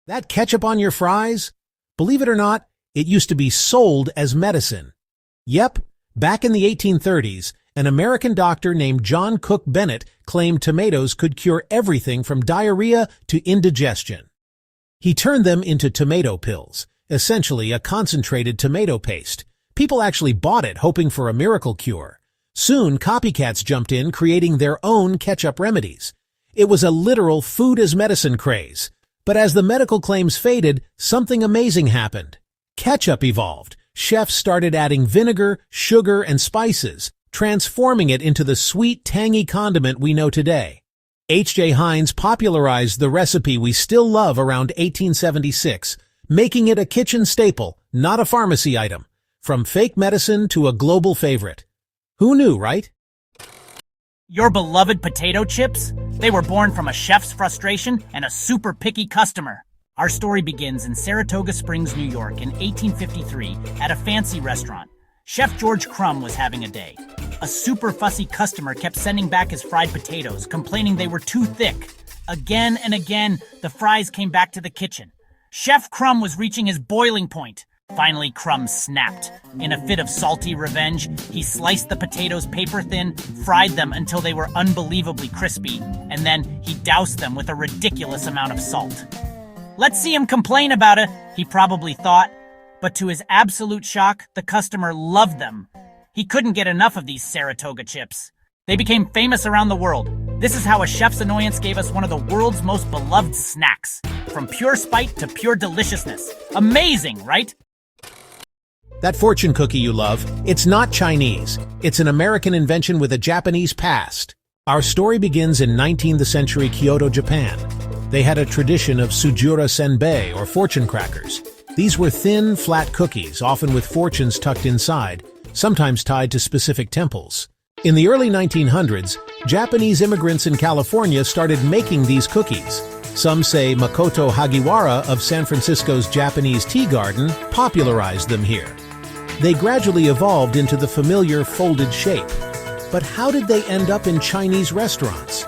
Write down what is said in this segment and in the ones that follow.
That ketchup on your fries? Believe it or not, it used to be sold as medicine. Yep, back in the 1830s, an American doctor named John Cook Bennett claimed tomatoes could cure everything from diarrhea to indigestion. He turned them into tomato pills, essentially a concentrated tomato paste. People actually bought it hoping for a miracle cure. Soon, copycats jumped in, creating their own ketchup remedies. It was a literal food-as-medicine craze. But as the medical claims faded, something amazing happened. Ketchup evolved. Chefs started adding vinegar, sugar, and spices, transforming it into the sweet, tangy condiment we know today. H.J. Heinz popularized the recipe we still love around 1876, making it a kitchen staple, not a pharmacy item. From fake medicine to a global favorite. Who knew, right? Your beloved potato chips? They were born from a chef's frustration and a super picky customer. Our story begins in Saratoga Springs, New York in 1853 at a fancy restaurant. Chef George Crum was having a day. A super fussy customer kept sending back his fried potatoes, complaining they were too thick. Again and again, the fries came back to the kitchen. Chef Crum was reaching his boiling point. Finally, Crum snapped. In a fit of salty revenge, he sliced the potatoes paper thin, fried them until they were unbelievably crispy, and then he doused them with a ridiculous amount of salt. Let's see him complain about it, he probably thought. But to his absolute shock, the customer loved them. He couldn't get enough of these Saratoga chips. They became famous around the world. This is how a chef's annoyance gave us one of the world's most beloved snacks. From pure spite to pure deliciousness. Amazing, right? That fortune cookie you love, it's not Chinese. It's an American invention with a Japanese past. Our story begins in 19th century Kyoto, Japan. They had a tradition of sujura senbei, or fortune crackers. These were thin, flat cookies, often with fortunes tucked inside, sometimes tied to specific temples. In the early 1900s, Japanese immigrants in California started making these cookies. Some say Makoto Hagiwara of San Francisco's Japanese tea garden popularized them here. They gradually evolved into the familiar folded shape. But how did they end up in Chinese restaurants?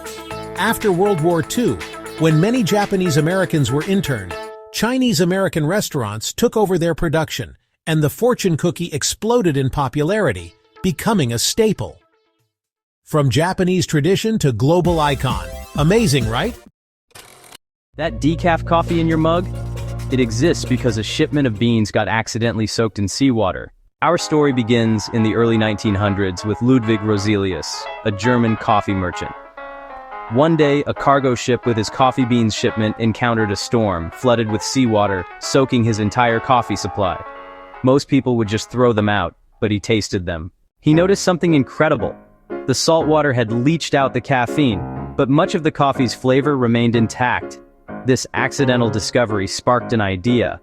After World War II, when many Japanese Americans were interned, Chinese American restaurants took over their production, and the fortune cookie exploded in popularity, becoming a staple. From Japanese tradition to global icon. Amazing, right? That decaf coffee in your mug? It exists because a shipment of beans got accidentally soaked in seawater. Our story begins in the early 1900s with Ludwig Roselius, a German coffee merchant. One day, a cargo ship with his coffee beans shipment encountered a storm, flooded with seawater, soaking his entire coffee supply. Most people would just throw them out, but he tasted them. He noticed something incredible. The salt water had leached out the caffeine, but much of the coffee's flavor remained intact. This accidental discovery sparked an idea.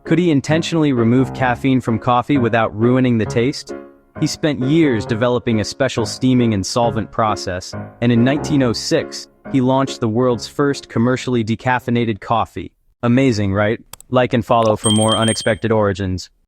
Could he intentionally remove caffeine from coffee without ruining the taste? He spent years developing a special steaming and solvent process, and in 1906, he launched the world's first commercially decaffeinated coffee. Amazing, right? Like and follow for more unexpected origins.